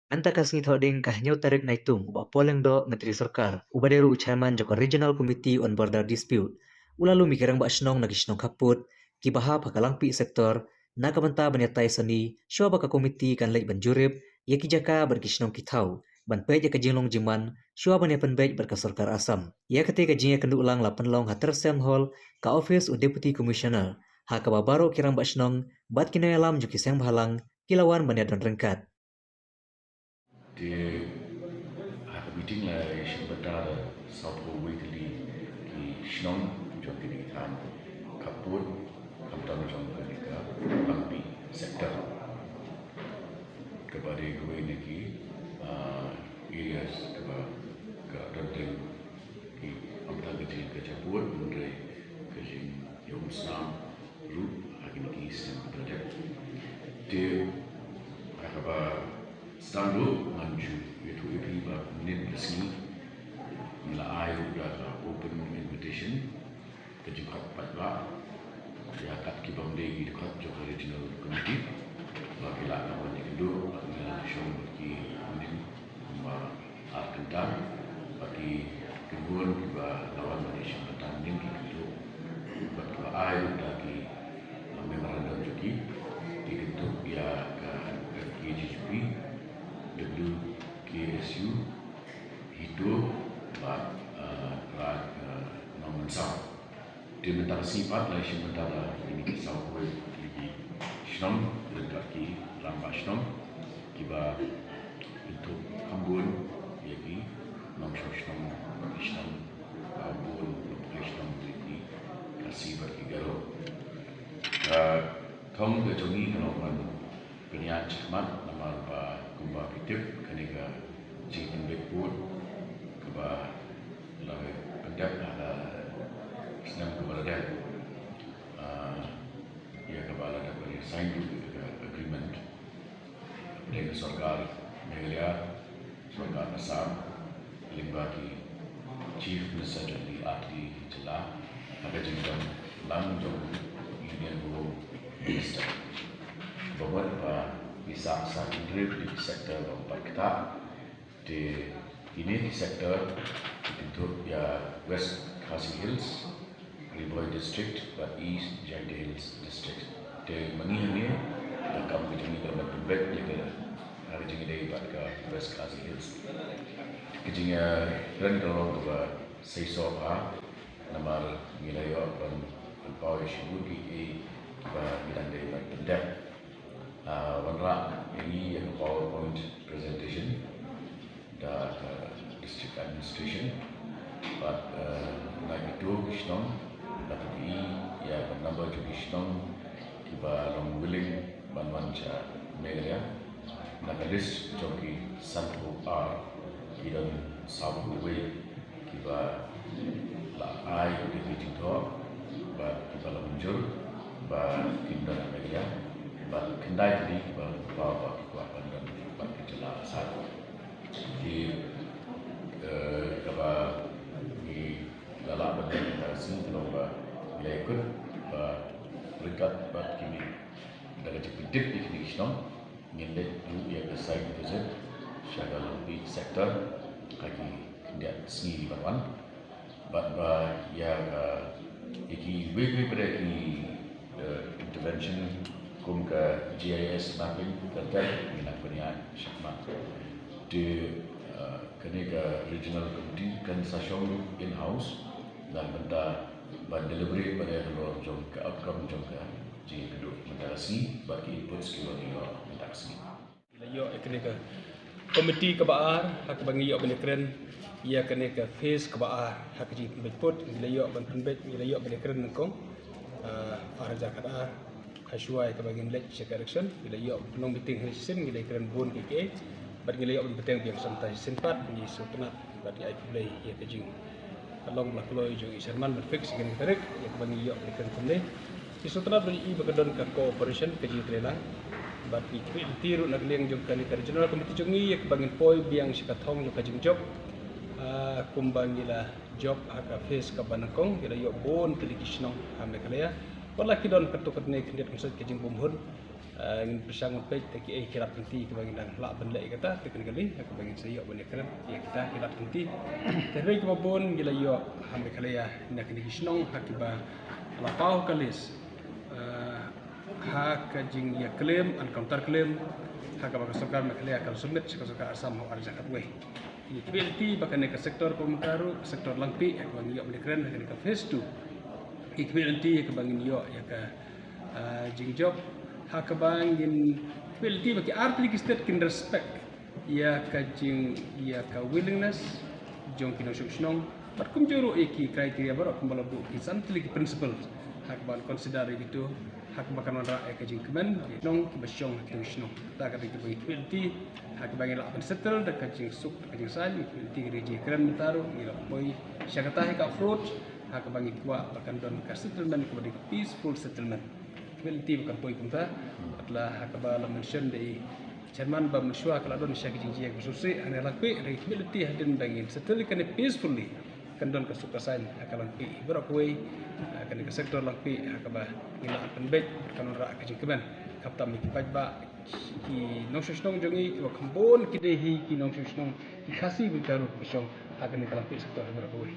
Anta kasih thoding kahnyo tarik naitung ba poleng do Menteri Sarkar ubaderu chairman joko Regional Committee on Border Dispute ulalu mikirang ba asnong nagisnong kaput kibaha pakalangpi sektor nakamanta banyatai sani syua baka komiti kan lek banjurib ya kijaka berkisnong kitau ban pej ya kajinglong jiman syua ban ya penbej berka Sarkar Asam ya ketika jinya kendu ulang lapan long hater Sam Hall ka office u Deputy Commissioner ha ka babaro kirang ba asnong bat kinayalam juki sang bahalang kilawan banyadon rengkat. Det har meeting la shimbata South Weekly ki shnong jo ki tham kapur kamtang jong ki ka lampi sector kepada gue neki areas ke donting ki amta ke japur mundre ke jing yom sam ru akin ki sem project de akaba Standard manju itu iba nin resmi mula ayu dah open invitation ke jengkat patla ya kat kibam degi dekat Joko Regional Committee bagi lah kawan yang kedua bagi lah show bagi nin ma akan bagi kedua tiba lawan Malaysia bertanding itu bagi ayu lagi memorandum juga dibentuk ya ke KGP WKSU hidup nomor satu di mentara sifat lah sementara ini kisah kue lagi senang dekat ki lambat senang kiba itu kambun lagi nomor senang bagi senang kambun nomor senang lagi kasih bagi garo kong kejongi kalau penyiar cermat nama kumba pitip kaniga jikin bekpur keba lawe pendek ada senang kebala dan ia kebala dapat sign agreement dengan Sarkar Meghalaya Sarkar Assam limbagi Chief Minister di Atli Jela ada jengkam lang jong Union Home Minister bahwa bisa integrate di sektor lompat kita di ini di sektor itu ya West Khasi Hills, Riboy District, dan East Jaya Hills District. Di mengingat dan kami jadi dalam publik juga hari ini dari pada West Khasi Hills. Kejinya dan kalau kita sesuatu nama wilayah dan power issue di bidang dari pendek. One ini yang PowerPoint presentation dan district administration, but naik itu kisnong, tapi ya menambah juga kisnong tiba long willing banwanca Meghalaya, naga list joki Santo R, kita South Way tiba la ai di meeting talk, but tiba la muncul, but kita Meghalaya. But kendai tadi bawa kekuatan dan bagi jelasan di kaba di dalam organisasi kalau lekut berkat bat kini dari cepitik di kini islam nilai dulu ya besar itu saja syarikat lebih sektor kaki dia sendiri berwan but ya iki wewe pada intervention kum ke GIS mapping terkait minat penyiar syakmat di kena regional committee kan sasong in-house dan benda delivery pada kalau jom ke outcome jom ke jadi kedua mendarasi bagi input skill yang mendarasi. Yo kena ke komiti kebaar hak bangi yo benekren ia kena ke phase kebaar hak ji pembet bila yo ban pembet bila yo benekren nengkong arja kada Hashwai ke bagian lek check election bila yo penong meeting harisin bila keren bon ke bat bila yo beteng biang santai sempat ni sutnat bat ai play ya kejing along la kloy jo isarman fix gen terek ya bagi yo keren kumle si sutnat beli i bagadon ka cooperation kejing trela bat i tiru nak leng jong kan regional committee jongi ya bagian poi biang sikathong yo kajing job kumbang gila job aka face ka banakong bila yo bon telikisnong Meghalaya Wala kidon ketuk nek ndiat kusat kejing bumhun ngin bersang pek teki kirap henti ke bagi dan lak benda kata tekan kali aku bagi saya benda keren ya kita kirap henti terus ke babon gila yo hambe kali ya nak ni kisnong hakiba lapau kalis hak jing ya claim and counter claim hak baka sokar makali akan submit sokar asam ho arja katwe ini kibelti baka ke sektor pemekaru sektor langpi aku bagi yo benda keren ke phase 2 ikibelti ke bagi yo ya ke jing job hakabangin quality bagi arti state kin respect ya kajing ya ka willingness jong kino syuknong patkum juru iki kriteria baru kembali bu kisantli ki principle hakban consider gitu hak bakanan ra kajing kemen nong kibasyong kisnong ta ka bagi quality hakabangin la pen settle da kajing suk kajing san quality reji keren mentaru ila boy syakata ka approach hakabangin kuat bakan don ka settlement kepada peaceful settlement quality bukan poin kita adalah hakaba mention dari chairman ba mesyua kalau don syak jinji yang khusus ana lakpi dari quality hadin bangin setelah kan peacefully kan don kesukasan akalan pi berakui kan ke sektor lakpi hakaba ngila penbet kan ra ka jingkeban kapta mi pajba ki nosyong jongi ki kambon ki dehi ki nosyong ki khasi bitaru besong akan ke lakpi sektor berakui